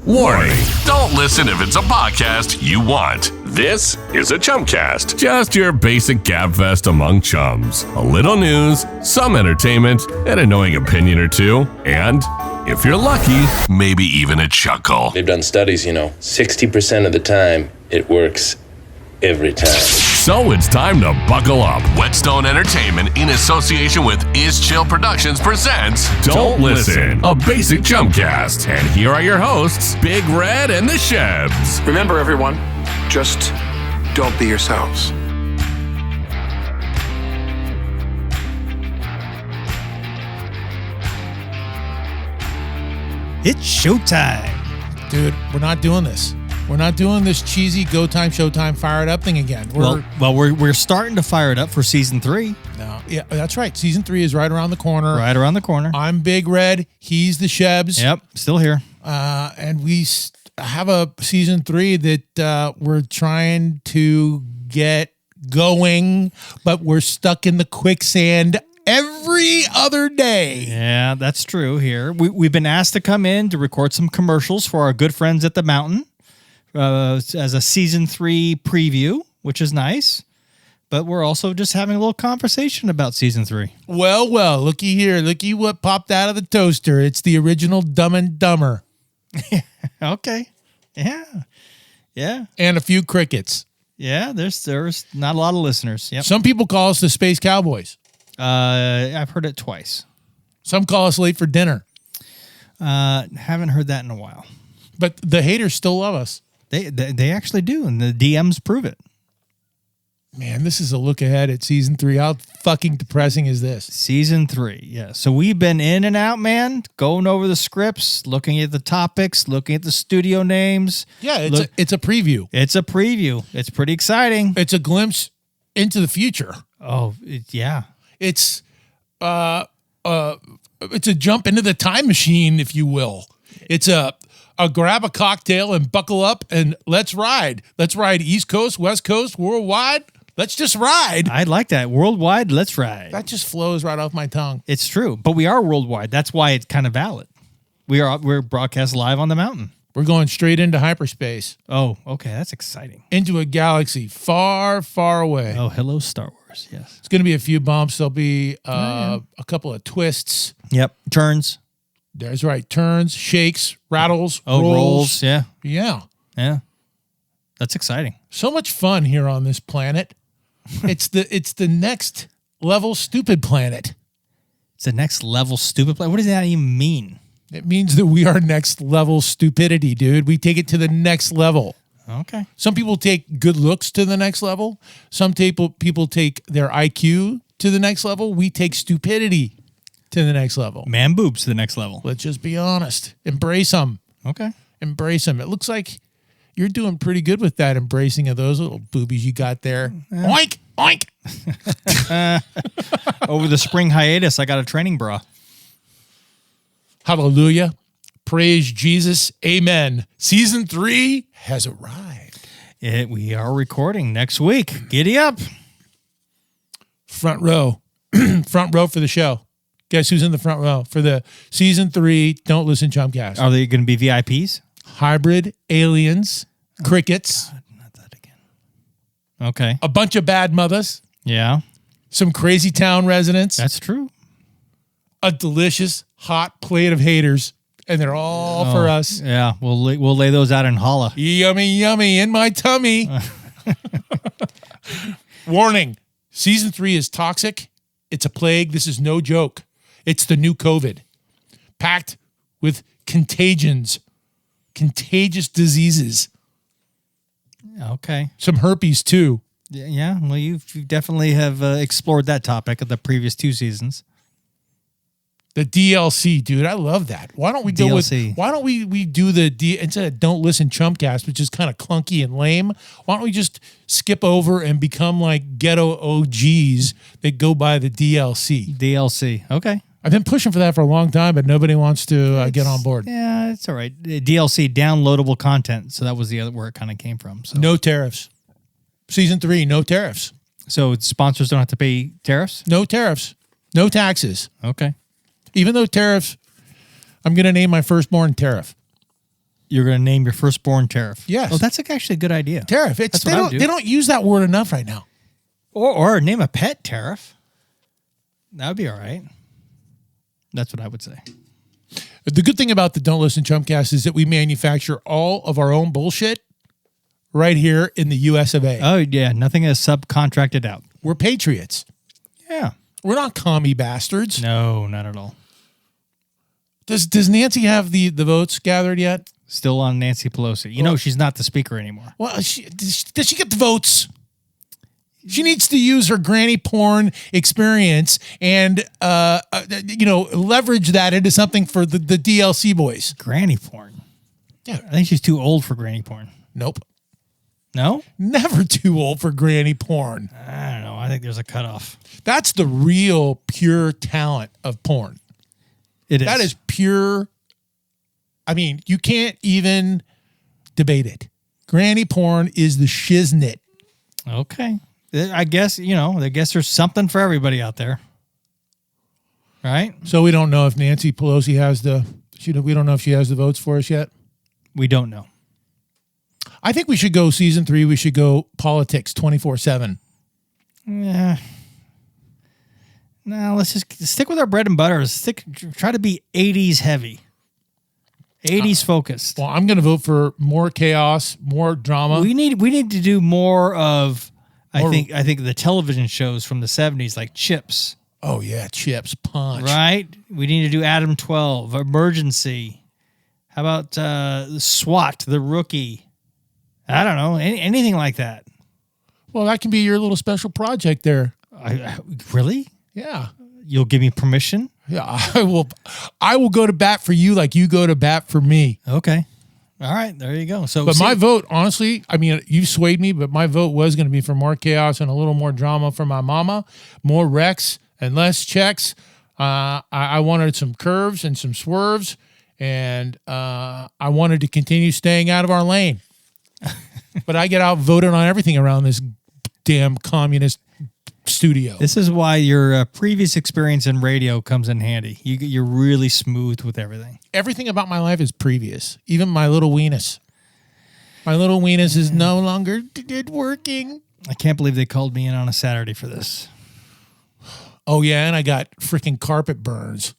Warning, don't listen if it's a podcast you want. This is a Chumcast. Just your basic gabfest among chums. A little news, some entertainment, an annoying opinion or two, and, if you're lucky, maybe even a chuckle. They've done studies, 60% of the time, it works every time. So it's time to buckle up. Whetstone Entertainment, in association with Is Chill Productions, presents Don't Listen, a basic Chumcast. And here are your hosts, Big Red and the Shebs. Remember, everyone, just don't be yourselves. It's showtime. Dude, we're not doing this. We're not doing this cheesy go time, showtime, fire it up thing again. We're starting to fire it up for season 3. No, yeah, that's right. Season 3 is right around the corner. Right around the corner. I'm Big Red. He's the Shebs. Yep, still here. And we have a season 3 that we're trying to get going, but we're stuck in the quicksand every other day. Yeah, that's true here. We've been asked to come in to record some commercials for our good friends at the Mountain. As a season 3 preview, which is nice, but we're also just having a little conversation about season 3. Well, looky here. Looky what popped out of the toaster. It's the original Dumb and Dumber. Okay. Yeah. And a few crickets. Yeah, there's not a lot of listeners. Yep. Some people call us the Space Cowboys. I've heard it twice. Some call us late for dinner. Haven't heard that in a while. But the haters still love us. They actually do, and the DMs prove it. Man, this is a look ahead at season 3. How fucking depressing is this? Season 3, yeah. So we've been in and out, man, going over the scripts, looking at the topics, looking at the studio names. Yeah, it's a preview. It's a preview. It's pretty exciting. It's a glimpse into the future. Oh, yeah. It's a jump into the time machine, if you will. It's a grab a cocktail and buckle up and let's ride. Let's ride East Coast, West Coast, worldwide. Let's just ride. I like that. Worldwide, let's ride. That just flows right off my tongue. It's true, but we are worldwide. That's why it's kind of valid. We're broadcast live on the Mountain. We're going straight into hyperspace. Oh, okay. That's exciting. Into a galaxy far, far away. Oh, hello, Star Wars. Yes. It's going to be a few bumps. There'll be a couple of twists. Yep. Turns. That's right. Turns, shakes, rattles, rolls. Yeah. Yeah. That's exciting. So much fun here on this planet. It's the next level stupid planet. It's the next level stupid planet. What does that even mean? It means that we are next level stupidity, dude. We take it to the next level. Okay. Some people take good looks to the next level. Some people take their IQ to the next level. We take stupidity to the next level. Man boobs to the next level. Let's just be honest. Embrace them. Okay. Embrace them. It looks like you're doing pretty good with that embracing of those little boobies you got there. Oink, oink. Over the spring hiatus, I got a training bra. Hallelujah. Praise Jesus. Amen. Season 3 has arrived. We are recording next week. Giddy up. Front row. Front row for the show. Guess who's in the front row for the season 3 Don't Listen Chumcast? Are they going to be VIPs? Hybrid aliens, crickets. God, not that again. Okay. A bunch of bad mothers. Yeah. Some crazy town residents. That's true. A delicious hot plate of haters. And they're all for us. Yeah. We'll lay those out in holla. Yummy, yummy in my tummy. Warning. Season 3 is toxic. It's a plague. This is no joke. It's the new COVID. Packed with contagious diseases. Okay. Some herpes, too. Yeah. Well, you definitely have explored that topic of the previous 2 seasons. The DLC, dude. I love that. Why don't we go DLC. with, why don't we do instead of Don't Listen Chumcast, which is kind of clunky and lame, why don't we just skip over and become like ghetto OGs that go by the DLC? DLC. Okay. I've been pushing for that for a long time, but nobody wants to get on board. Yeah, it's all right. DLC, downloadable content. So that was the other where it kind of came from. So. No tariffs. Season 3, no tariffs. So sponsors don't have to pay tariffs? No tariffs. No taxes. Okay. Even though tariffs, I'm going to name my firstborn Tariff. You're going to name your firstborn Tariff. Yes. Oh, that's actually a good idea. Tariff. That's what I would do. They don't use that word enough right now. Or name a pet Tariff. That would be all right. That's what I would say. The good thing about the Don't Listen Chumcast is that we manufacture all of our own bullshit right here in the US of A. Oh, yeah. Nothing is subcontracted out. We're patriots. Yeah. We're not commie bastards. No, not at all. Does Nancy have the votes gathered yet? Still on Nancy Pelosi. You know she's not the speaker anymore. Well, does she get the votes? She needs to use her granny porn experience and, leverage that into something for the DLC boys. Granny porn. Yeah. I think she's too old for granny porn. Nope. No? Never too old for granny porn. I don't know. I think there's a cutoff. That's the real pure talent of porn. It is. That is pure. I mean, you can't even debate it. Granny porn is the shiznit. Okay. I guess, there's something for everybody out there. Right? So we don't know if Nancy Pelosi we don't know if she has the votes for us yet. We don't know. I think we should go season 3. We should go politics 24/7. Yeah. No, let's just stick with our bread and butter. Try to be 80s heavy. 80s focused. Well, I'm going to vote for more chaos, more drama. We need to do more of I think the television shows from the 70s like Chips. Oh yeah, Chips, Punch. Right? We need to do Adam 12, Emergency. How about SWAT, The Rookie? I don't know, anything like that. Well, that can be your little special project there. Really? Yeah. You'll give me permission? Yeah, I will go to bat for you like you go to bat for me. Okay. All right, there you go. So, but my vote, honestly, I mean, you swayed me, but my vote was going to be for more chaos and a little more drama for my mama, more wrecks and less checks. I wanted some curves and some swerves, and I wanted to continue staying out of our lane. But I get outvoted on everything around this damn communist studio. This is why your previous experience in radio comes in handy. You're really smooth with everything. Everything about my life is previous. Even my little weenus. My little weenus is no longer working. I can't believe they called me in on a Saturday for this. Oh, yeah, and I got freaking carpet burns.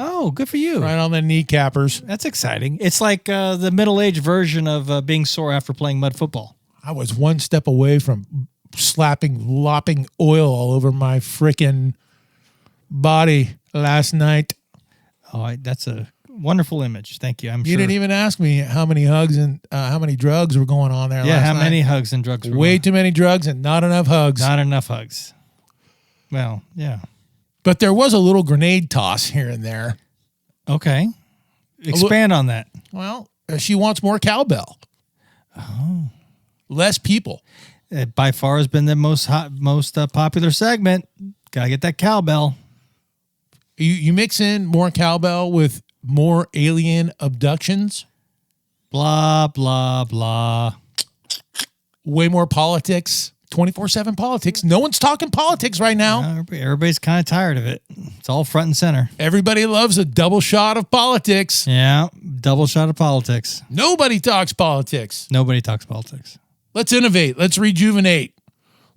Oh, good for you. Right on the kneecappers. That's exciting. It's like the middle-aged version of being sore after playing mud football. I was one step away from lopping oil all over my freaking body last night. Oh, that's a wonderful image. Thank you. You didn't even ask me how many hugs and how many drugs were going on there last night. Yeah, how many hugs and drugs were Way too many drugs and not enough hugs. Not enough hugs. Well, yeah. But there was a little grenade toss here and there. Okay. Expand on that. Well, she wants more cowbell. Oh. Less people. It by far has been the most popular segment. Gotta get that cowbell. You mix in more cowbell with more alien abductions. Blah, blah, blah. Way more politics. 24/7 politics. No one's talking politics right now. Everybody's kind of tired of it. It's all front and center. Everybody loves a double shot of politics. Yeah, double shot of politics. Nobody talks politics. Nobody talks politics. Let's innovate. Let's rejuvenate.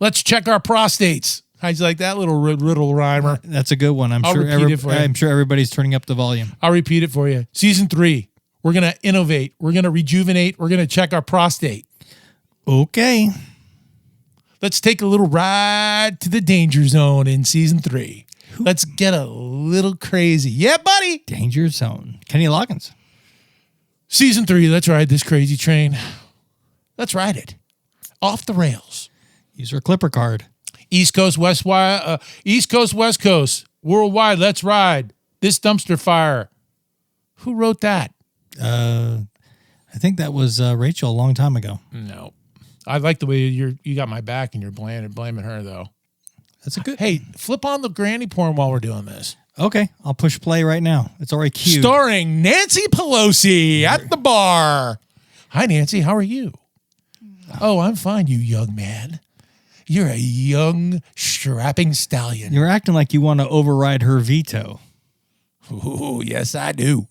Let's check our prostates. How'd you like that little riddle rhymer? That's a good one. I'm sure everybody's turning up the volume. I'll repeat it for you. Season 3. We're going to innovate. We're going to rejuvenate. We're going to check our prostate. Okay. Let's take a little ride to the danger zone in season 3. Let's get a little crazy. Yeah, buddy. Danger zone. Kenny Loggins. Season 3. Let's ride this crazy train. Let's ride it. Off the rails. Use our Clipper card. East Coast, West Coast, West Coast. Worldwide, let's ride. This dumpster fire. Who wrote that? I think that was Rachel a long time ago. No. I like the way you got my back and you're blaming her, though. That's a good... Hey, flip on the granny porn while we're doing this. Okay, I'll push play right now. It's already queued. Starring Nancy Pelosi at the bar. Hi, Nancy. How are you? Oh, I'm fine, you young man. You're a young, strapping stallion. You're acting like you want to override her veto. Ooh, yes, I do.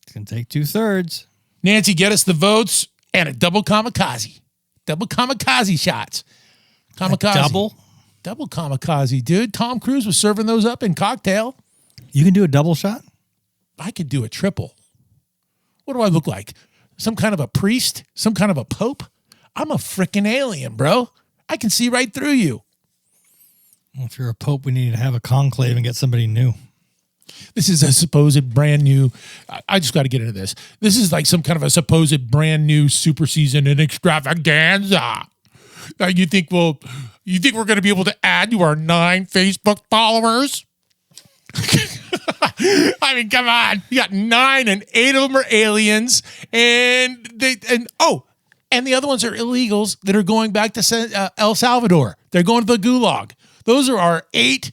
It's going to take 2/3. Nancy, get us the votes and a double kamikaze. Double kamikaze shots. Kamikaze. Double kamikaze, dude. Tom Cruise was serving those up in cocktail. You can do a double shot? I could do a triple. What do I look like? Some kind of a priest? Some kind of a pope? I'm a freaking alien, bro. I can see right through you. Well, if you're a pope, we need to have a conclave and get somebody new. This is a supposed brand new. I just got to get into this. This is like some kind of a supposed brand new super season and extravaganza. You think we're going to be able to add to our 9 Facebook followers? I mean, come on. You got 9 and 8 of them are aliens, and the other ones are illegals that are going back to El Salvador. They're going to the gulag. Those are our 8.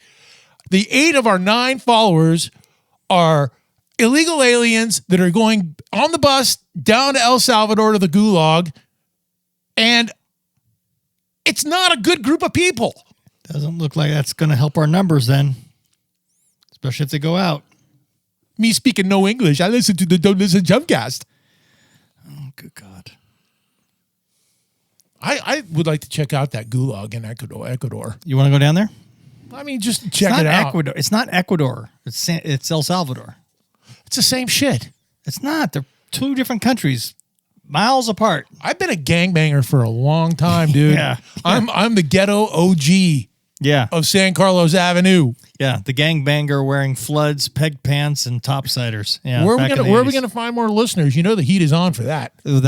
The 8 of our 9 followers are illegal aliens that are going on the bus down to El Salvador to the gulag, and it's not a good group of people. Doesn't look like that's going to help our numbers then, especially if they go out. Me speaking no English, I listen to the Don't Listen Chumcast. Oh, good God. I would like to check out that gulag in Ecuador. You want to go down there? I mean, just check it out. Ecuador. It's not Ecuador. It's El Salvador. It's the same shit. It's not. They're 2 different countries, miles apart. I've been a gangbanger for a long time, dude. Yeah. I'm the ghetto OG of San Carlos Avenue. Yeah, the gangbanger wearing floods, peg pants, and topsiders. Yeah, where are we gonna find more listeners? You know the heat is on for that. The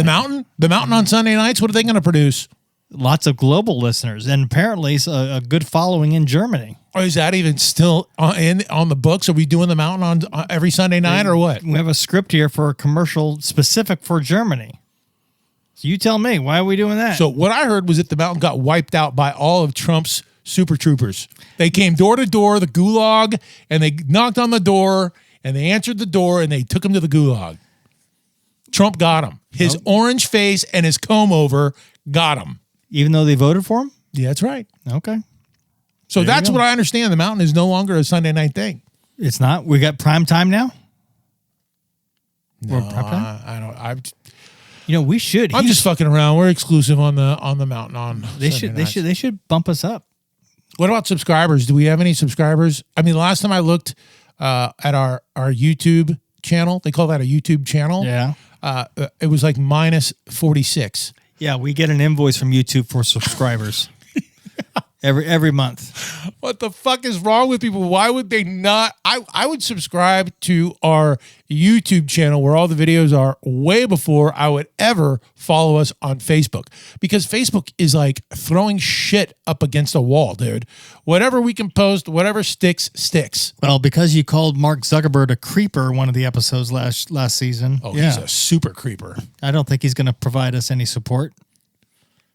mountain on Sunday nights. What are they gonna produce? Lots of global listeners, and apparently a good following in Germany. Or is that even still on the books? Are we doing the mountain on every Sunday night or what? We have a script here for a commercial specific for Germany. So you tell me, why are we doing that? So what I heard was that the mountain got wiped out by all of Trump's super troopers. They came door to door, the gulag, and they knocked on the door, and they answered the door, and they took him to the gulag. Trump got him. His orange face and his comb over got him. Even though they voted for him? Yeah, that's right. Okay. So that's what I understand. The mountain is no longer a Sunday night thing. It's not? We got prime time now? No, I don't. We should. I'm just fucking around. We're exclusive on the mountain on They Sunday should bump us up. What about subscribers? Do we have any subscribers? I mean, last time I looked at our YouTube channel, they call that a YouTube channel. Yeah. It was like minus 46. Yeah, we get an invoice from YouTube for subscribers every month. What the fuck is wrong with people? Why would they not? I would subscribe to our YouTube channel where all the videos are way before I would ever follow us on Facebook, because Facebook is like throwing shit up against a wall, dude. Whatever we can post, whatever sticks. Well, because you called Mark Zuckerberg a creeper one of the episodes last season. Oh, yeah. He's a super creeper. I don't think he's going to provide us any support.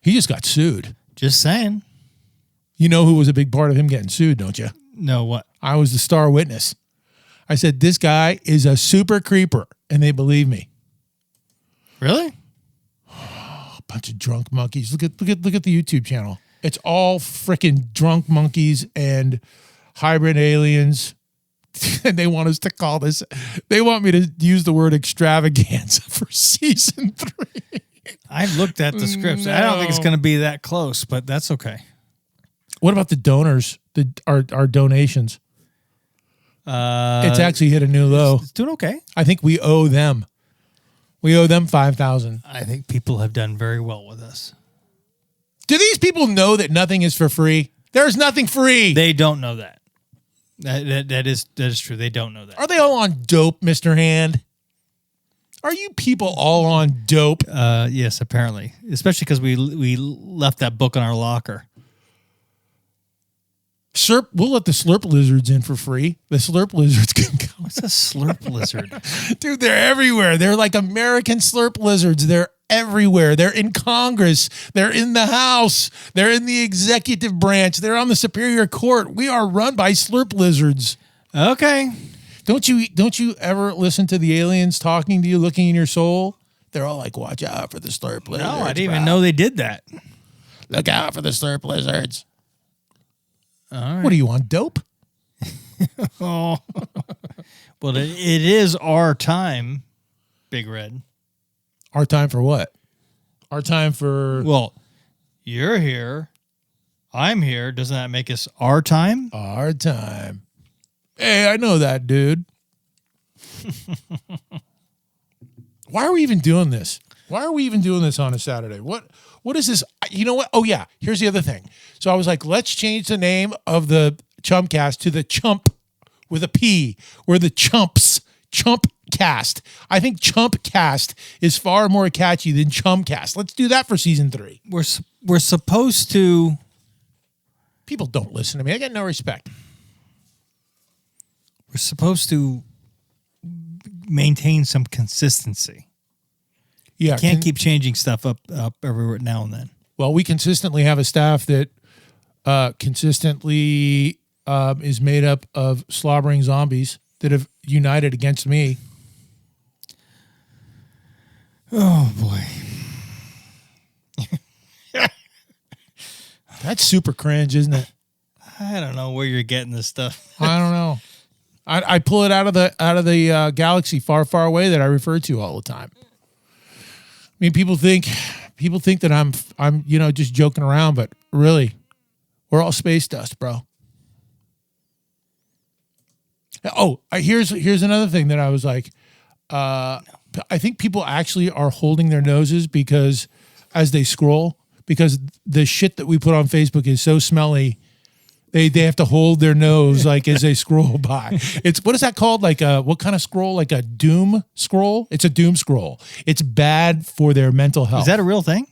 He just got sued. Just saying. You know who was a big part of him getting sued, don't you? No, what? I was the star witness. I said, this guy is a super creeper, and they believe me. Really? A bunch of drunk monkeys. Look at the YouTube channel. It's all freaking drunk monkeys and hybrid aliens. And they want us to call this. They want me to use the word extravaganza for season 3. I've looked at the scripts. No. I don't think it's going to be that close, but that's okay. What about the donors? Our donations? It's actually hit a new low. It's doing okay. I think we owe them. We owe them $5,000. I think people have done very well with us. Do these people know that nothing is for free? There's nothing free. They don't know that. That is true. They don't know that. Are they all on dope, Mr. Hand? Are you people all on dope? Yes, apparently. Especially because we left that book in our locker. Slurp, we'll let the slurp lizards in for free. The slurp lizards can come. What's a slurp lizard? Dude, they're everywhere. They're like American slurp lizards. They're everywhere. They're in Congress. They're in the House. They're in the executive branch. They're on the Superior Court. We are run by slurp lizards. Okay. Don't you ever listen to the aliens talking to you, looking in your soul? They're all like, watch out for the slurp lizards. No, I didn't even know they did that. Look out for the slurp lizards. All right. What are you on, dope? Oh. Well, it is our time Big Red. Our time for what? Our time for... Well, you're here. I'm here. Doesn't that make us our time? Our time. Hey, I know that, dude. Why are we even doing this? Why are we even doing this on a Saturday? What is this? You know what? Oh, yeah. Here's the other thing. So I was like, let's change the name of the Chumcast to the Chump with a P. We're the Chumps. Chumcast. I think Chumcast is far more catchy than Chumcast. Let's do that for season 3. We're supposed to... People don't listen to me. I got no respect. We're supposed to maintain some consistency. Yeah, Can't keep changing stuff up every now and then. Well, we consistently have a staff that consistently is made up of slobbering zombies that have united against me. Oh, boy. That's super cringe, isn't it? I don't know where you're getting this stuff. I don't know. I pull it out of the galaxy far, far away that I refer to all the time. I mean, people think that I'm just joking around, but really, we're all space dust, bro. Oh, here's another thing that I was like, I think people actually are holding their noses because as they scroll, because the shit that we put on Facebook is so smelly. They have to hold their nose like as they scroll by. It's what is that called? Like what kind of scroll? Like a doom scroll? It's a doom scroll. It's bad for their mental health. Is that a real thing?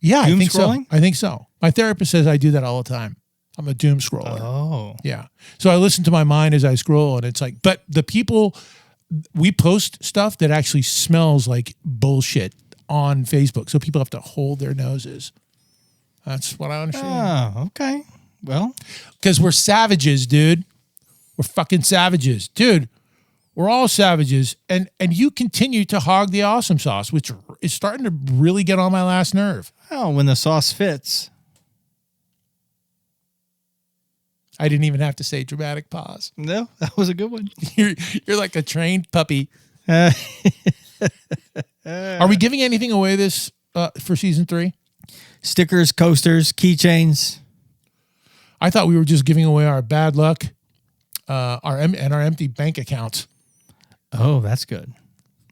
Yeah, Doom I think scrolling? so. I think so. My therapist says I do that all the time. I'm a doom scroller. Oh. Yeah. So I listen to my mind as I scroll, and it's like, but the people, we post stuff that actually smells like bullshit on Facebook. So people have to hold their noses. That's what I understand. Oh, okay. Well, Because we're savages, dude. We're fucking savages. Dude, we're all savages. And you continue to hog the awesome sauce, which is starting to really get on my last nerve. well, when the sauce fits. I didn't even have to say dramatic pause. No, that was a good one. You're like a trained puppy. Are we giving anything away this for season 3? Stickers, coasters, keychains. I thought we were just giving away our bad luck, our empty bank accounts. Oh, that's good.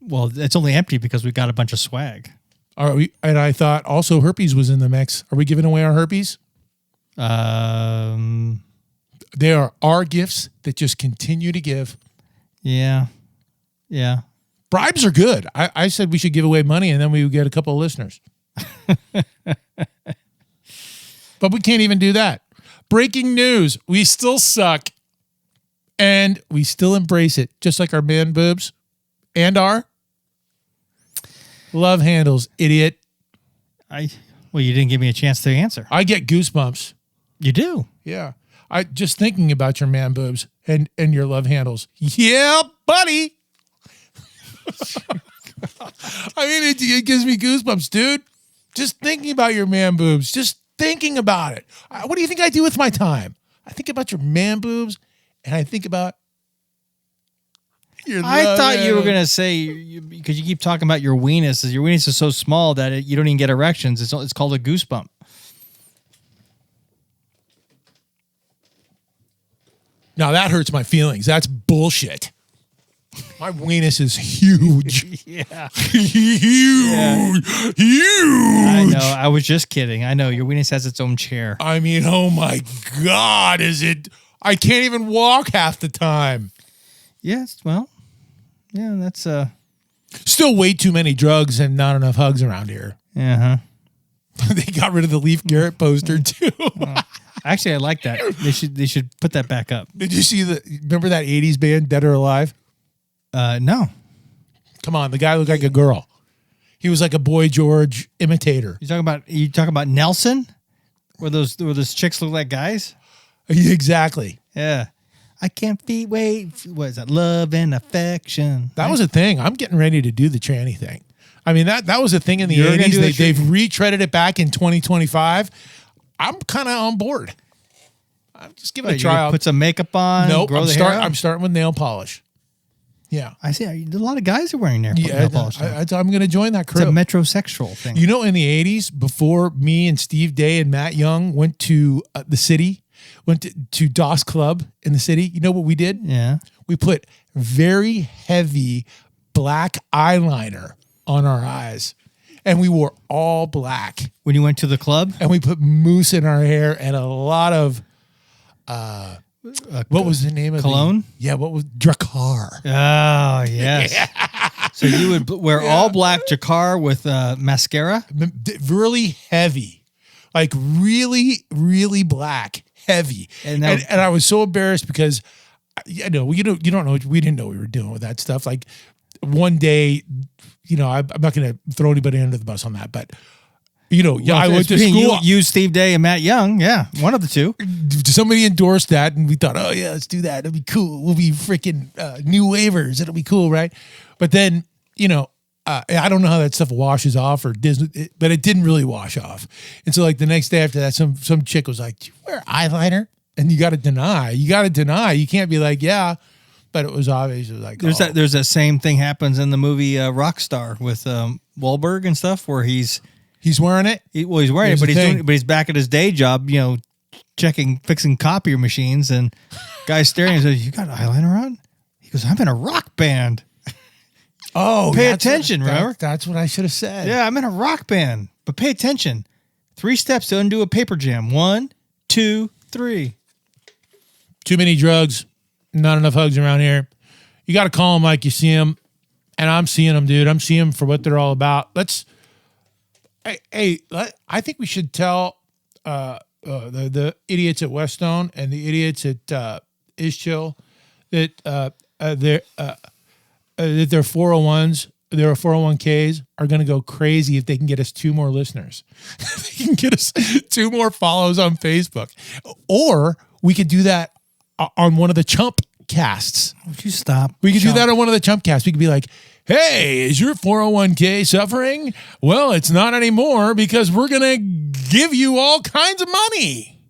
Well, it's only empty because we got a bunch of swag. Are we? And I thought also herpes was in the mix. Are we giving away our herpes? They are our gifts that just continue to give. Yeah. Bribes are good. I said we should give away money and then we would get a couple of listeners. But we can't even do that. Breaking news. We still suck. And we still embrace it. Just like our man boobs and our love handles, idiot. Well, you didn't give me a chance to answer. I get goosebumps. You do. Yeah. I just thinking about your man boobs and your love handles. Yeah, buddy. I mean, it gives me goosebumps, dude. Just thinking about your man boobs. Just thinking about it. What do you think I do with my time? I think about your man boobs and I think about your I love thought you were handles. going to say, because you keep talking about your weenus. Your weenus is so small that you don't even get erections. It's called a goosebump. Now that hurts my feelings. That's bullshit. My weenus is huge. Yeah. Huge. I know. I was just kidding. I know. Your weenus has its own chair. I mean, oh my God, is it? I can't even walk half the time. Yes. Well, yeah, that's Still way too many drugs and not enough hugs around here. uh-huh. They got rid of the Leaf Garrett poster too. Actually, I like that. They should put that back up. Did you see remember that 80s band, Dead or Alive? No. Come on, the guy looked like a girl. He was like a Boy George imitator. You talking about Nelson? Where those chicks look like guys? Exactly. Yeah. I can't wait. What is that? Love and affection. That was a thing. I'm getting ready to do the tranny thing. I mean, that was a thing in the You're gonna 80s. do the They've retreaded it back in 2025. I'm kind of on board. I'm just giving it a try. Put some makeup on. Nope. Grow the hair out? I'm starting with nail polish. Yeah. I see. A lot of guys are wearing nail polish. I'm going to join that crew. It's a metrosexual thing. You know, in the 80s, before me and Steve Day and Matt Young went to the city, went to Doss Club in the city, you know what we did? Yeah. We put very heavy black eyeliner on our eyes. And we wore all black. When you went to the club? And we put mousse in our hair and a lot of... what was the name of cologne? What was Drakkar? Oh, yes. Yeah. So you would wear all black Drakkar with mascara? Really heavy. Like really, really black. Heavy. And I was so embarrassed because you don't know, we didn't know what we were doing with that stuff. Like one day, I'm not going to throw anybody under the bus on that, but I went to school. You, Steve Day, and Matt Young. Yeah, one of the two. Somebody endorsed that, and we thought, oh, yeah, let's do that. It'll be cool. We'll be freaking new waivers. It'll be cool, right? But then, I don't know how that stuff washes off but it didn't really wash off. And so, like, the next day after that, some chick was like, do you wear eyeliner? And you got to deny. You can't be like, yeah. But it was obvious. It was like, there's that same thing happens in the movie Rockstar with Wahlberg and stuff where he's wearing it. He's wearing it, but he's back at his day job, fixing copier machines, and guy's staring and says, "You got eyeliner on?" He goes, "I'm in a rock band." Oh, pay attention, remember? That's what I should have said. Yeah, I'm in a rock band, but pay attention. 3 steps to undo a paper jam. 1, 2, 3. Too many drugs, not enough hugs around here. You got to call them like you see them, and I'm seeing them, dude. I'm seeing them for what they're all about. I think we should tell the idiots at Weststone and the idiots at Ischchill that their 401s, their 401ks are going to go crazy if they can get us 2 more listeners. They can get us 2 more follows on Facebook. Or we could do that on one of the Chumcasts. Would you stop? We could do that on one of the Chumcasts. We could be like, hey, is your 401k suffering? Well, it's not anymore because we're going to give you all kinds of money.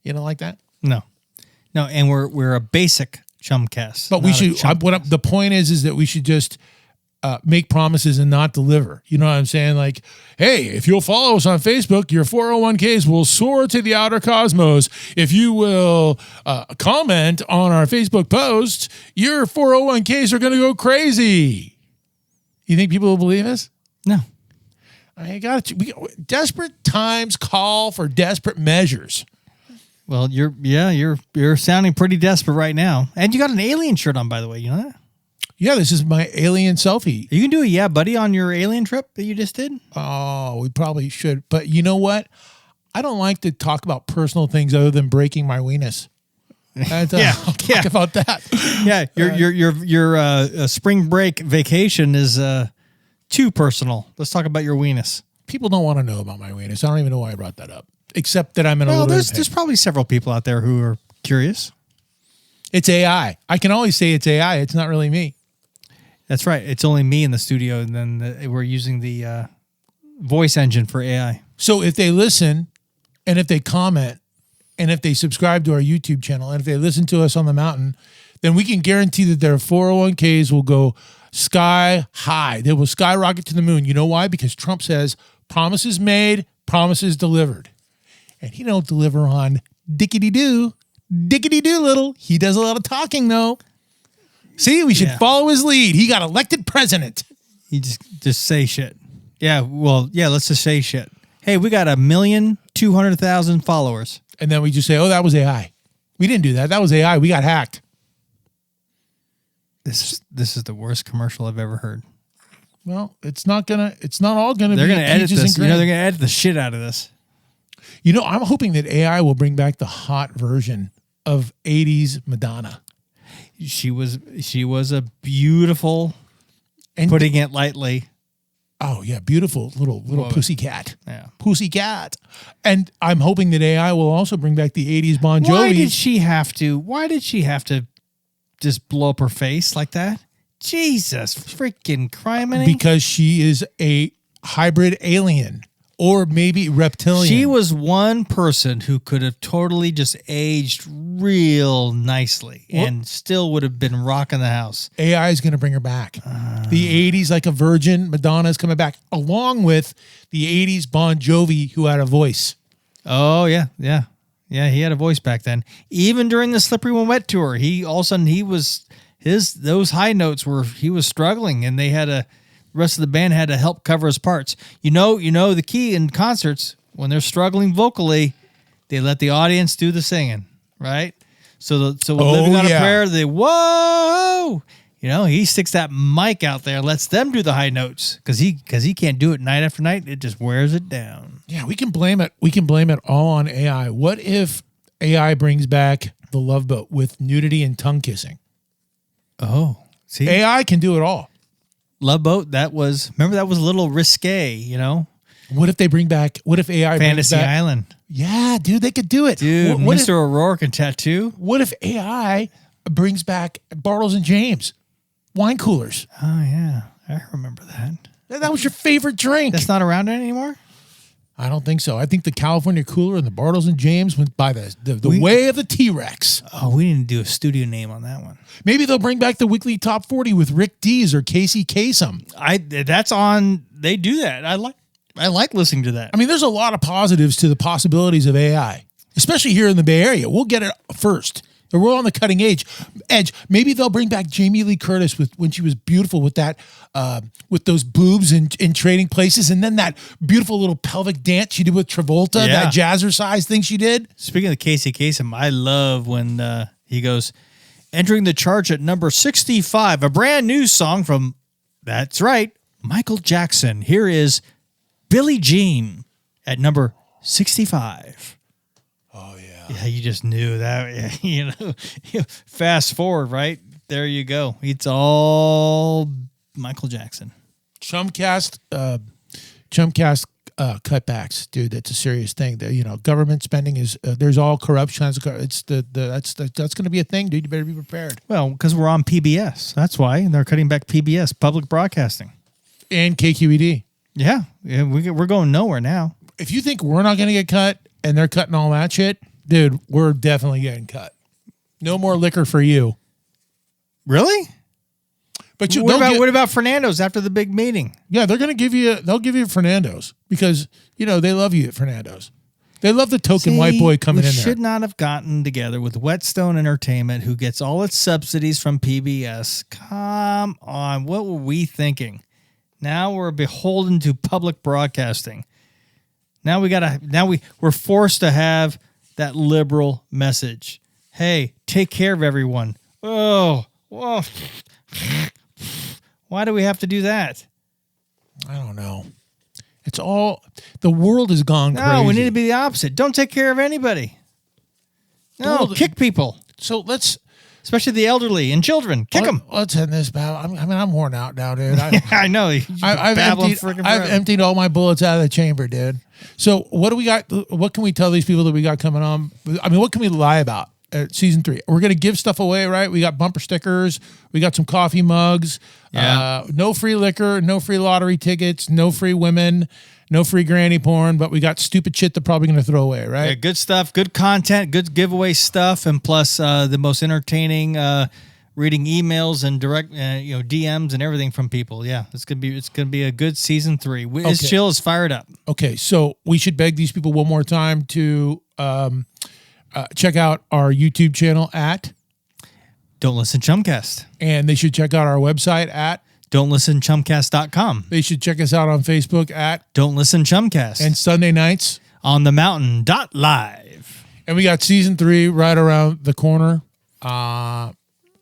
You don't like that? No, and we're a basic Chumcast. But we should. The point is that we should just make promises and not deliver. You know what I'm saying? Like, hey, if you'll follow us on Facebook, your 401ks will soar to the outer cosmos. If you will comment on our Facebook post, your 401ks are going to go crazy. You think people will believe us? No. I got it. Desperate times call for desperate measures. Well, you're sounding pretty desperate right now, and you got an alien shirt on, by the way. You know that? Yeah, this is my alien selfie. You can do a yeah, buddy, on your alien trip that you just did. Oh, we probably should. But you know what? I don't like to talk about personal things other than breaking my weenus. I'll talk about that. Yeah, your spring break vacation is too personal. Let's talk about your weenus. People don't want to know about my weenus. I don't even know why I brought that up, except that I'm in a little. There's probably several people out there who are curious. It's AI. I can always say it's AI. It's not really me. That's right. It's only me in the studio, and then we're using the voice engine for AI. So if they listen, and if they comment, and if they subscribe to our YouTube channel, and if they listen to us on the mountain, then we can guarantee that their 401ks will go sky high. They will skyrocket to the moon. You know why? Because Trump says promises made, promises delivered. And he don't deliver on dickety-doo little. He does a lot of talking, though. See, we should follow his lead. He got elected president. You just say shit. Yeah, well, yeah, let's just say shit. Hey, we got 1,200,000 followers. And then we just say, oh, that was AI. We didn't do that. That was AI. We got hacked. This is the worst commercial I've ever heard. Well, it's not all gonna They're be gonna edit peaches this. and cream. They're gonna edit the shit out of this. I'm hoping that AI will bring back the hot version of 80s Madonna. She was a beautiful, and putting it lightly. Oh yeah, beautiful little pussycat. Yeah, pussycat. And I'm hoping that AI will also bring back the 80s Bon Jovi. Why did she have to just blow up her face like that? Jesus freaking criminy! Because she is a hybrid alien. or maybe reptilian. She was one person who could have totally just aged real nicely and still would have been rocking the house. AI is going to bring her back. The 80s, like a virgin, Madonna is coming back, along with the 80s Bon Jovi, who had a voice. Oh, yeah. He had a voice back then. Even during the Slippery When Wet tour, all of a sudden those high notes he was struggling, and the rest of the band had to help cover his parts. You know the key in concerts, when they're struggling vocally, they let the audience do the singing, right? So Living on a Prayer, whoa! He sticks that mic out there, lets them do the high notes because he can't do it night after night. It just wears it down. Yeah, we can blame it. We can blame it all on AI. What if AI brings back the Love Boat with nudity and tongue kissing? Oh, see, AI can do it all. Love Boat, that was a little risque, What if AI Fantasy brings back, Island. Yeah, dude, they could do it. Dude, What Mr. O'Rourke and Tattoo. What if AI brings back Bartles and James wine coolers? Oh, yeah. I remember that. That was your favorite drink. That's not around anymore? I don't think so. I think the California Cooler and the Bartles and James went by the way of the T-Rex. Oh, we didn't do a studio name on that one. Maybe they'll bring back the weekly top 40 with Rick Dees or Casey Kasem. They do that. I like listening to that. I mean, there's a lot of positives to the possibilities of AI, especially here in the Bay Area. We'll get it first. We're on the cutting edge. Maybe they'll bring back Jamie Lee Curtis when she was beautiful with that, with those boobs in Trading Places, and then that beautiful little pelvic dance she did with Travolta, that jazzercise thing she did. Speaking of Casey Kasem, I love when he goes, entering the charts at number 65, a brand new song from, that's right, Michael Jackson. Here is Billie Jean at number 65. Yeah, you just knew that. Fast forward, right? There you go. It's all Michael Jackson. Chumcast cutbacks, dude. That's a serious thing. Government spending is there's all corruption. That's going to be a thing, dude. You better be prepared. Well, because we're on PBS, that's why they're cutting back PBS, public broadcasting, and KQED. Yeah, we're going nowhere now. If you think we're not going to get cut and they're cutting all that shit, dude, we're definitely getting cut. No more liquor for you. Really? But what about Fernando's after the big meeting? Yeah, they'll give you Fernando's because they love you at Fernando's. They love the token white boy coming in there. We should not have gotten together with Whetstone Entertainment, who gets all its subsidies from PBS. Come on, what were we thinking? Now we're beholden to public broadcasting. Now we're forced to have that liberal message. Hey, take care of everyone. Oh, whoa. Why do we have to do that? I don't know. It's all, the world has gone crazy. No, we need to be the opposite. Don't take care of anybody. No, kick people. So especially the elderly and children. Kick them. Let's end this battle. I'm worn out now, dude. I know. I've emptied all my bullets out of the chamber, dude. So what do we got? What can we tell these people that we got coming on? I mean, what can we lie about at season 3? We're going to give stuff away, right? We got bumper stickers. We got some coffee mugs. Yeah. No free liquor, no free lottery tickets, no free women, no free granny porn, but we got stupid shit they're probably going to throw away, right? Yeah, good stuff, good content, good giveaway stuff, and plus the most entertaining reading emails and direct DMs and everything from people. Yeah, it's gonna be a good season 3. It's chill, is fired up. Okay, so we should beg these people one more time to check out our YouTube channel at Don't Listen Chumcast, and they should check out our website at don'tlistenchumcast.com. They should check us out on Facebook at Don't Listen Chumcast, and Sunday nights on the mountain.live. And we got season 3 right around the corner.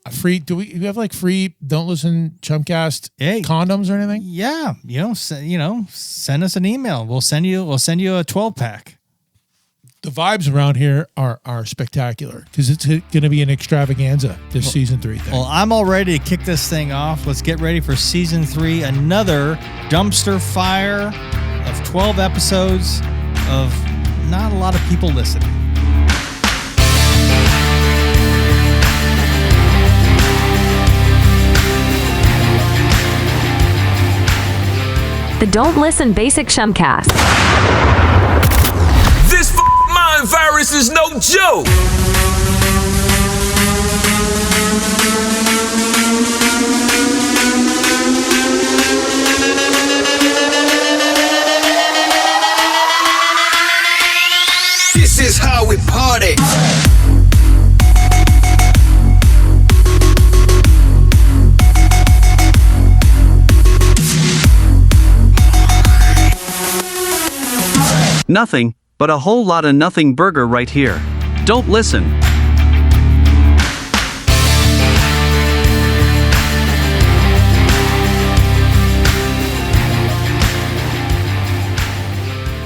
Free? Do we have like free? Don't Listen Chumcast condoms or anything? Yeah, send us an email. We'll send you a 12-pack. The vibes around here are spectacular because it's going to be an extravaganza this season 3 thing. Well, I'm all ready to kick this thing off. Let's get ready for season 3, another dumpster fire of 12 episodes of not a lot of people listening. The Don't Listen Basic Chumcast. This mind virus is no joke. This is how we party. Nothing, but a whole lot of nothing burger right here. Don't listen.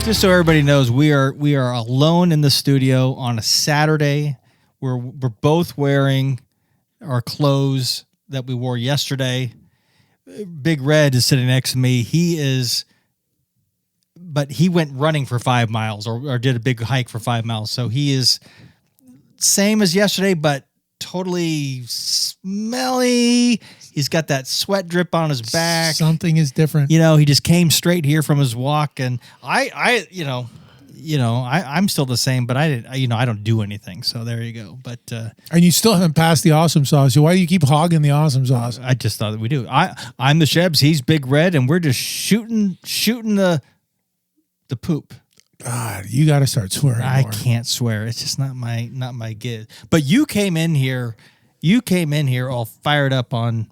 Just so everybody knows, we are alone in the studio on a Saturday. We're both wearing our clothes that we wore yesterday. Big Red is sitting next to me. But he went running for 5 miles or did a big hike for 5 miles. So he is same as yesterday, but totally smelly. He's got that sweat drip on his back. Something is different. You know, he just came straight here from his walk, and I'm still the same, but I don't do anything. So there you go. But And you still haven't passed the awesome sauce. So why do you keep hogging the awesome sauce? I just thought that we do. I'm the Shebs. He's Big Red, and we're just shooting the poop. God, you got to start swearing I more. can't swear. It's just not my gig. But you came in here all fired up on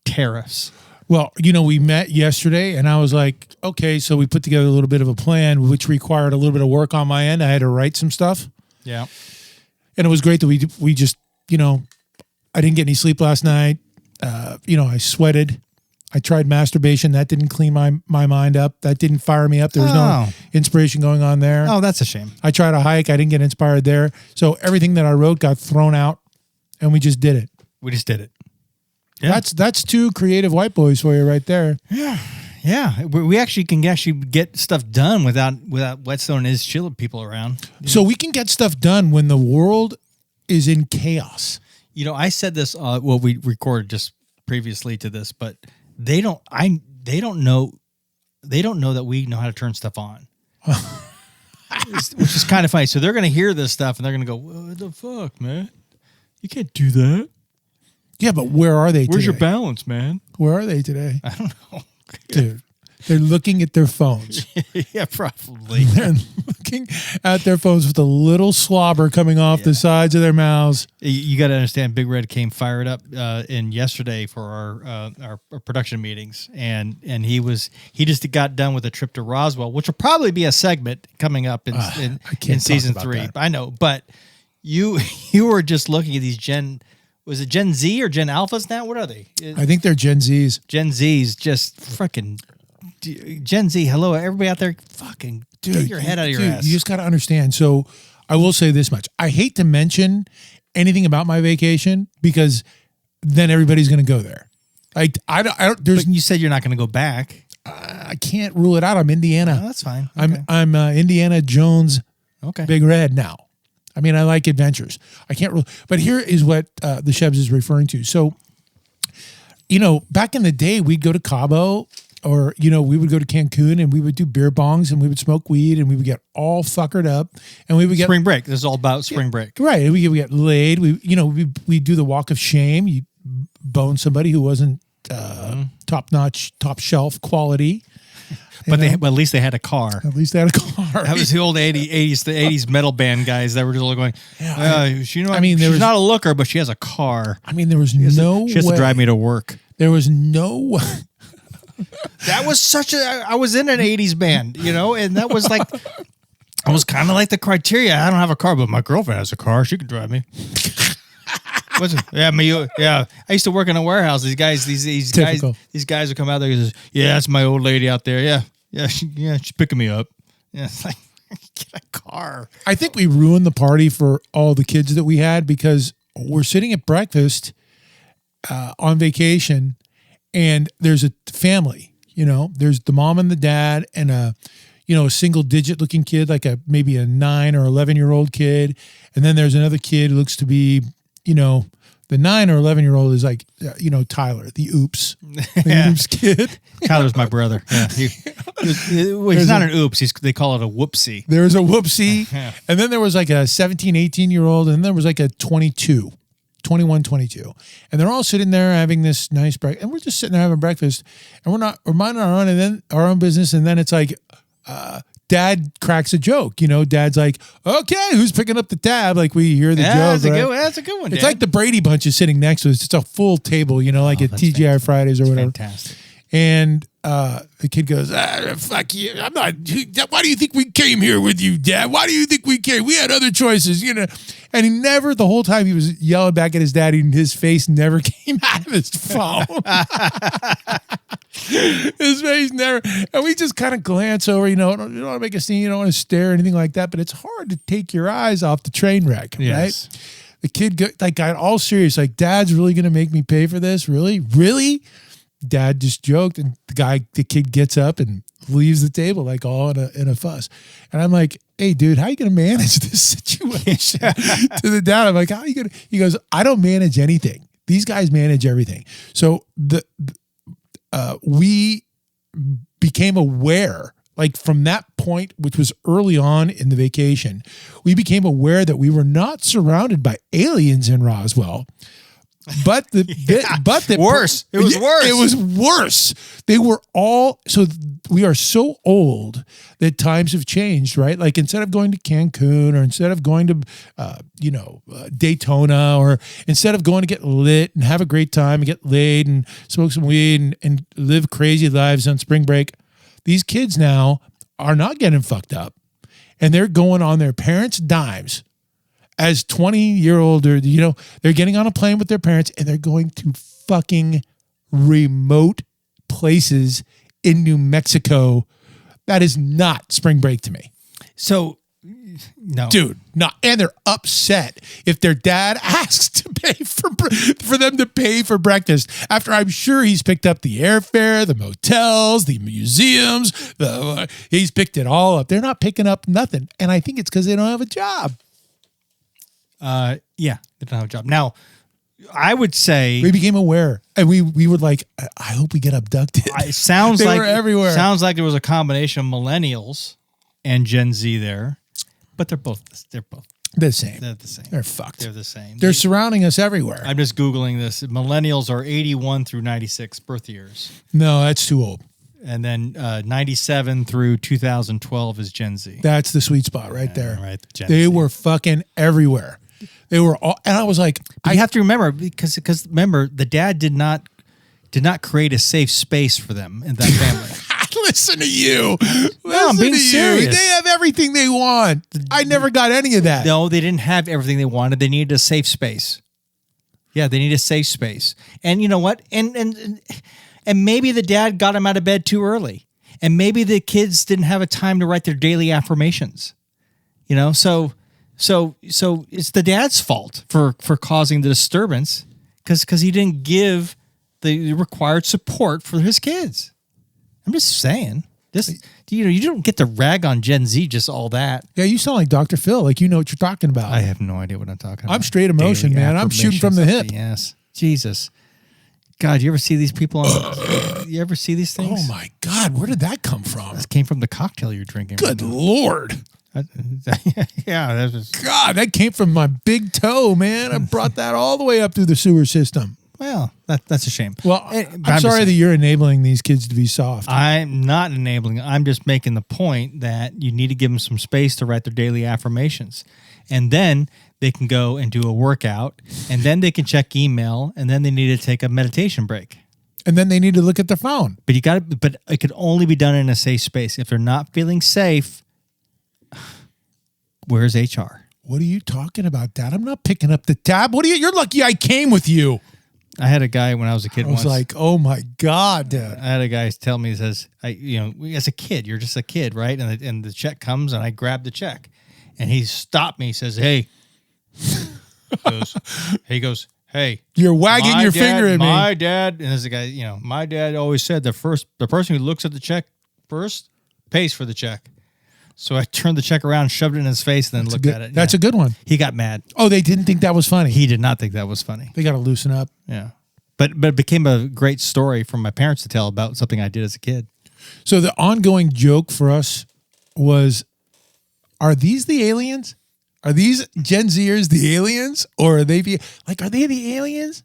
tariffs. Well, we met yesterday, and I was like, okay, so we put together a little bit of a plan, which required a little bit of work on my end. I had to write some stuff. Yeah. And it was great that we just, I didn't get any sleep last night. I sweated. I tried masturbation. That didn't clean my mind up. That didn't fire me up. There was no inspiration going on there. Oh, that's a shame. I tried a hike. I didn't get inspired there. So everything that I wrote got thrown out, and we just did it. We just did it. Yeah. That's two creative white boys for you right there. Yeah. We actually can get stuff done without Whetstone and his chill people around. So we can get stuff done when the world is in chaos. I said this. We recorded just previously to this, but they don't know that we know how to turn stuff on, which is kind of funny. So they're going to hear this stuff and they're going to go, "What the fuck, man? You can't do that." Yeah, but where are they? Where's today? your balance, man? Where are they today? I don't know, dude. They're looking at their phones. Yeah, probably. They're looking at their phones with a little slobber coming off the sides of their mouths. You got to understand, Big Red came fired up in yesterday for our production meetings, and he just got done with a trip to Roswell, which will probably be a segment coming up in season 3. That. I know, but you were just looking at these was it Gen Z or Gen Alphas now? What are they? I think they're Gen Zs. Gen Zs, just freaking Gen Z. Hello, everybody out there, fucking get your head out of your ass. You just got to understand. So I will say this much. I hate to mention anything about my vacation because then everybody's going to go there. Like I don't. But you said you're not going to go back. I can't rule it out. I'm Indiana. No, that's fine. Okay. I'm Indiana Jones. Okay. Big Red now. I mean, I like adventures. I can't rule. But here is what the Shebs is referring to. So, back in the day, we'd go to Cabo or, we would go to Cancun and we would do beer bongs and we would smoke weed and we would get all fuckered up and we would get spring break. This is all about spring break. Right. We would get laid. We do the walk of shame. You bone somebody who wasn't top notch, top shelf quality. But at least they had a car. At least they had a car. That was the old 80s metal band guys that were just all going, she's not a looker, but she has a car. I mean, there was she has to drive me to work. There was no... That was I was in an 80s band, and that was like, I was kind of like the criteria. I don't have a car, but my girlfriend has a car. She can drive me. I used to work in a warehouse. These guys would come out there and say, that's my old lady out there. She's picking me up. Yeah, it's like, get a car. I think we ruined the party for all the kids that we had because we're sitting at breakfast on vacation and there's a family, there's the mom and the dad and a single digit looking kid, like maybe a 9 or 11-year-old kid. And then there's another kid who looks to be, the The 9 or 11-year-old is like, Tyler, the oops. The oops kid. Tyler's my brother. Yeah. He's not an oops. They call it a whoopsie. There's a whoopsie. And then there was like a 17, 18-year-old, and then there was like a 21, 22. And they're all sitting there having this nice breakfast. And we're just sitting there having breakfast. And we're minding our own business. And then it's like, Dad cracks a joke. Dad's like, okay, who's picking up the tab? Like we hear the joke. That's a good one, It's Dad. like the Brady Bunch is sitting next to us. It's a full table, like at TGI Fridays or whatever. Fantastic. And the kid goes, fuck you. I'm not. Why do you think we came here with you, Dad? Why do you think we came? We had other choices, And he never, the whole time he was yelling back at his dad, and his face never came out of his phone. His face never. And we just kind of glance over, you don't want to make a scene, you don't want to stare or anything like that. But it's hard to take your eyes off the train wreck, right? The kid got all serious, like, Dad's really going to make me pay for this? Really? Really? Dad just joked, and the kid gets up and leaves the table like all in a fuss. And I'm like, hey, dude, how are you going to manage this situation? To the dad, I'm like, how are you going to? He goes, I don't manage anything. These guys manage everything. So we became aware, like from that point, which was early on in the vacation, we became aware that we were not surrounded by aliens in Roswell. But worse. It was worse. It was worse. They were all, so we are so old that times have changed, right? Like instead of going to Cancun, or instead of going to, Daytona, or instead of going to get lit and have a great time and get laid and smoke some weed and live crazy lives on spring break, these kids now are not getting fucked up, and they're going on their parents' dimes. As 20-year-old, or they're getting on a plane with their parents and they're going to fucking remote places in New Mexico. That is not spring break to me. So, no, dude, not. And they're upset if their dad asks to pay for them to pay for breakfast after I'm sure he's picked up the airfare, the motels, the museums. He's picked it all up. They're not picking up nothing, and I think it's because they don't have a job. They don't have a job. Now, I would say we became aware, and we were like, I hope we get abducted. It sounds they like were everywhere. Sounds like there was a combination of millennials and Gen Z there, but they're both the same. They're the same. They're fucked. They're the same. They're surrounding us everywhere. I'm just Googling this. Millennials are 81 through 96 birth years. No, that's too old. And then 97 through 2012 is Gen Z. That's the sweet spot right there. Right. They were fucking everywhere. They were all, and I was like, you have to remember because remember the dad did not create a safe space for them in that family. Listen to you. No, I'm being serious. They have everything they want. I never got any of that. No, they didn't have everything they wanted. They needed a safe space. Yeah, they needed a safe space. And you know what? And maybe the dad got him out of bed too early. And maybe the kids didn't have a time to write their daily affirmations. So it's the dad's fault for causing the disturbance because he didn't give the required support for his kids. I'm just saying. You don't get to rag on Gen Z just all that. Yeah, you sound like Dr. Phil, like you know what you're talking about. I have no idea what I'm talking about. I'm straight emotion, Daily man. I'm shooting from the hip. Yes. Jesus. God, you ever see these people you ever see these things? Oh my God, where did that come from? That came from the cocktail you're drinking. Good Lord. Yeah, that was, God, that came from my big toe, man. I brought that all the way up through the sewer system. Well, that's a shame. Well, I'm sorry that you're enabling these kids to be soft. I'm not enabling. I'm just making the point that you need to give them some space to write their daily affirmations. And then they can go and do a workout. And then they can check email. And then they need to take a meditation break. And then they need to look at their phone. But but it could only be done in a safe space. If they're not feeling safe, where's HR? What are you talking about, Dad? I'm not picking up the tab. You're lucky I came with you. I had a guy when I was a kid. I was like, oh my God, Dad. I had a guy tell me, he says, as a kid, you're just a kid, right? And the check comes and I grab the check and he stopped me. He says, hey, he goes, hey, you're wagging your finger at me. My dad, and as a guy, my dad always said the person who looks at the check first pays for the check. So I turned the check around, shoved it in his face, and then looked at it. That's a good one. He got mad. Oh, they didn't think that was funny. He did not think that was funny. They got to loosen up. Yeah. But it became a great story for my parents to tell about something I did as a kid. So the ongoing joke for us was, are these the aliens? Are these Gen Zers the aliens? Or are they the aliens?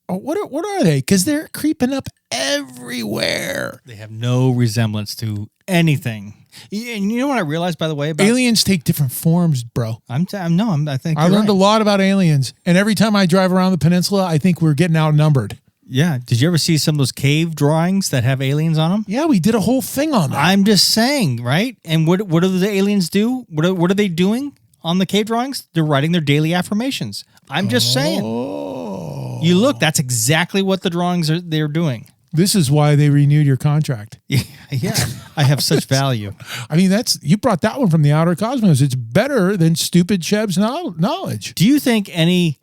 What are they? Because they're creeping up everywhere. They have no resemblance to anything. And you know what I realized, by the way, about aliens take different forms, bro. I think I learned a lot about aliens, and every time I drive around the peninsula, I think we're getting outnumbered. Yeah. Did you ever see some of those cave drawings that have aliens on them? Yeah, we did a whole thing on that. I'm just saying, right? And what do the aliens do? What are they doing on the cave drawings? They're writing their daily affirmations. I'm just saying. You look, that's exactly what the drawings they're doing. This is why they renewed your contract. Yeah. I have such value. I mean, you brought that one from the outer cosmos. It's better than stupid Shebs knowledge. Do you think any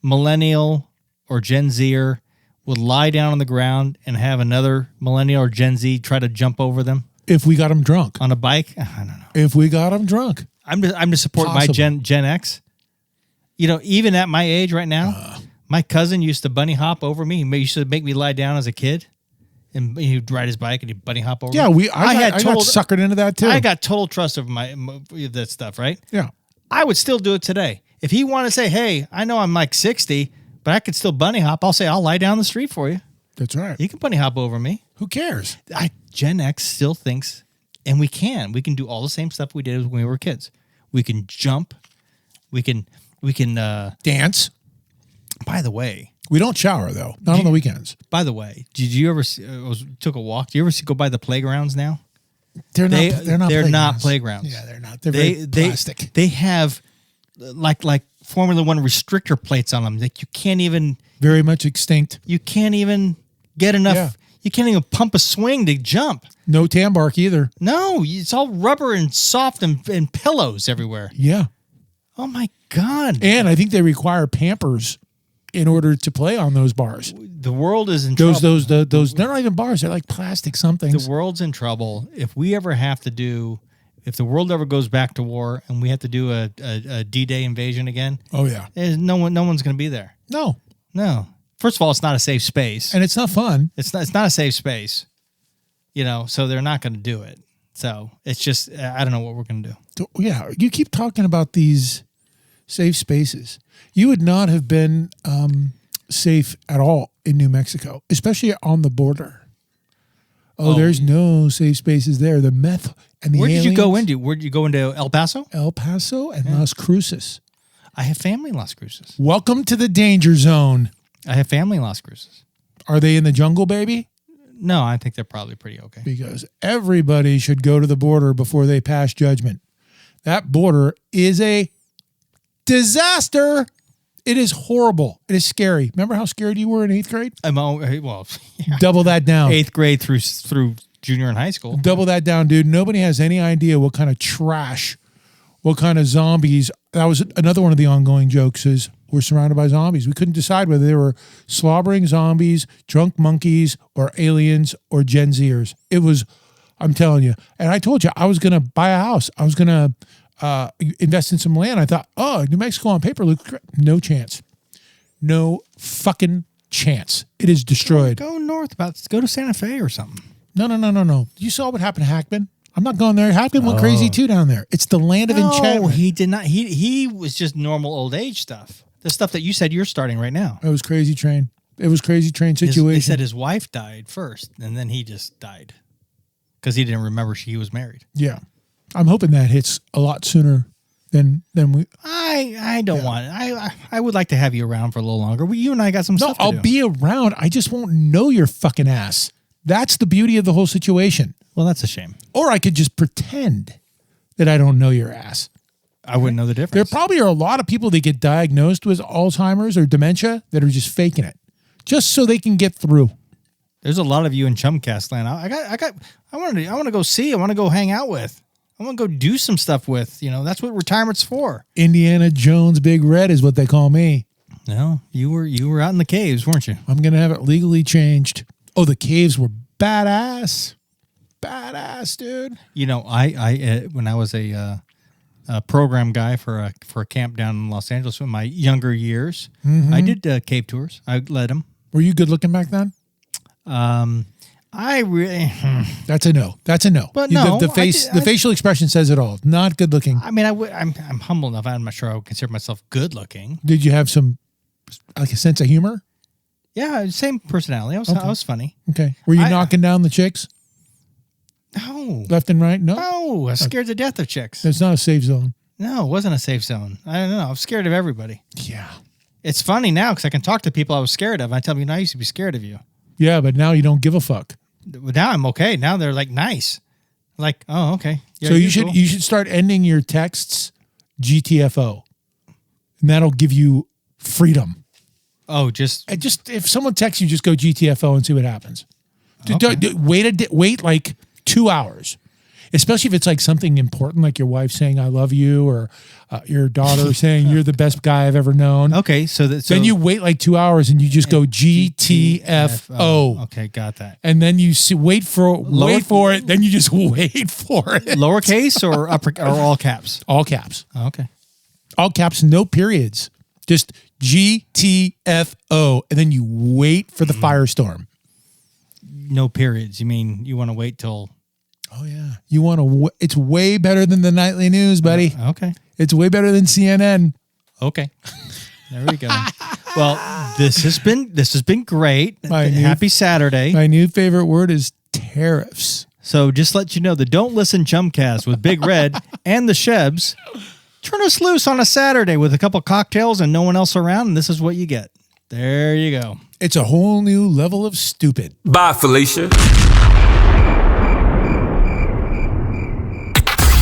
millennial or Gen Zer would lie down on the ground and have another millennial or Gen Z try to jump over them? If we got them drunk. On a bike? I don't know. If we got them drunk. I'm just supporting my Gen X. You know, even at my age right now, my cousin used to bunny hop over me. He used to make me lie down as a kid. And he'd ride his bike and he'd bunny hop over me. I got suckered into that too. I got total trust of that stuff, right? Yeah. I would still do it today. If he wanted to say, hey, I know I'm like 60, but I could still bunny hop, I'll say, I'll lie down the street for you. That's right. You can bunny hop over me. Who cares? Gen X still thinks, and we can do all the same stuff we did when we were kids. We can jump. We can dance. By the way, we don't shower though. Not on the weekends. By the way, did you ever took a walk? Do you ever go by the playgrounds now? They're not playgrounds. Yeah, they're not. They're very plastic. They have like Formula One restrictor plates on them. Like you can't even very much extinct. You can't even get enough. Yeah. You can't even pump a swing to jump. No tan bark either. No, it's all rubber and soft and pillows everywhere. Yeah. Oh my God. And I think they require Pampers in order to play on those bars. The world is in trouble. Those they're not even bars. They're like plastic somethings. The world's in trouble. If the world ever goes back to war and we have to do a D-Day invasion again. Oh yeah. No one's going to be there. No. First of all, it's not a safe space. And it's not fun. It's not a safe space. You know, so they're not going to do it. So it's just, I don't know what we're going to do. Yeah. You keep talking about these safe spaces. You would not have been safe at all in New Mexico, especially on the border. There's no safe spaces there. The meth and the aliens. Where did you go into? Where did you go into El Paso? El Paso and Las Cruces. I have family in Las Cruces. Welcome to the danger zone. I have family in Las Cruces. Are they in the jungle, baby? No, I think they're probably pretty okay. Because everybody should go to the border before they pass judgment. That border is a disaster. It is horrible. It is scary. Remember how scared you were in 8th grade? Yeah. Double that down. 8th grade through junior and high school. Double that down, dude. Nobody has any idea what kind of trash, what kind of zombies. That was another one of the ongoing jokes is we're surrounded by zombies. We couldn't decide whether they were slobbering zombies, drunk monkeys, or aliens, or Gen Zers. It was, I'm telling you. And I told you, I was going to buy a house. I was going to invest in some land. I thought, New Mexico on paper looks great. No chance. No fucking chance. It is destroyed. Go north, go to Santa Fe or something. No. You saw what happened to Hackman? I'm not going there. Hackman went crazy too down there. It's the land of enchantment. No, he did not. He was just normal old age stuff. The stuff that you said you're starting right now. It was crazy train. It was crazy train situation. They said his wife died first, and then he just died because he didn't remember she was married. Yeah. I'm hoping that hits a lot sooner than we. I don't want it. I would like to have you around for a little longer. You and I got some stuff to do. I'll be around. I just won't know your fucking ass. That's the beauty of the whole situation. Well, that's a shame. Or I could just pretend that I don't know your ass. I wouldn't know the difference. There probably are a lot of people that get diagnosed with Alzheimer's or dementia that are just faking it, just so they can get through. There's a lot of you in Chumcast land. I want to go see. I want to go hang out with. I want to go do some stuff with. You know, that's what retirement's for. Indiana Jones Big Red is what they call me. No, you were out in the caves, weren't you? I'm gonna have it legally changed. Oh, the caves were badass. badass, dude. You know, I when I was a program guy for a camp down in Los Angeles in my younger years, I did cave tours. I led them. Were you good looking back then? I really. That's a no. That's a no. But no, the facial expression says it all. Not good looking. I mean, I'm humble enough. I'm not sure I would consider myself good looking. Did you have some like a sense of humor? Yeah, same personality. I was funny. Okay. Were you knocking down the chicks? No. Left and right? No. No, I was scared to death of chicks. It's not a safe zone. No, it wasn't a safe zone. I don't know. I'm scared of everybody. Yeah. It's funny now because I can talk to people I was scared of. I tell them, I used to be scared of you. Yeah, but now you don't give a fuck. Now I'm okay. Now they're like nice. Like, oh, okay. Yeah, so you cool. should start ending your texts GTFO. And that'll give you freedom. Oh, just if someone texts you, just go GTFO and see what happens. Okay. Wait like 2 hours. Especially if it's like something important, like your wife saying "I love you" or your daughter saying "You're the best guy I've ever known." Okay, so then you wait like 2 hours and you just go GTFO. Okay, got that. And then you wait for it. Then you just wait for it. Lowercase or upper or all caps? All caps. Okay. All caps, no periods. Just GTFO, and then you wait for the firestorm. No periods. You mean you want to wait till? Oh yeah, you want to. It's way better than the nightly news, buddy. Okay, it's way better than CNN. Okay, there we go. Well, this has been great. Happy Saturday. My new favorite word is tariffs. So just let you know, the Don't Listen Chumcast with Big Red and the Shebs turn us loose on a Saturday with a couple cocktails and no one else around, and this is what you get. There you go. It's a whole new level of stupid. Bye, Felicia.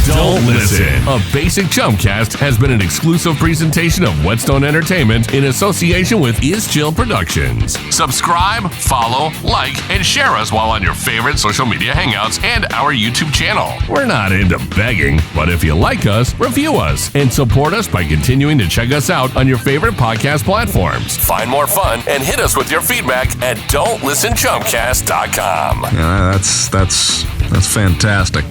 Don't listen. A Basic Chumcast has been an exclusive presentation of Whetstone Entertainment in association with Is Chill Productions. Subscribe, follow, like, and share us while on your favorite social media hangouts and our YouTube channel. We're not into begging, but if you like us, review us and support us by continuing to check us out on your favorite podcast platforms. Find more fun and hit us with your feedback at don'tlistenchumcast.com. Yeah, that's fantastic.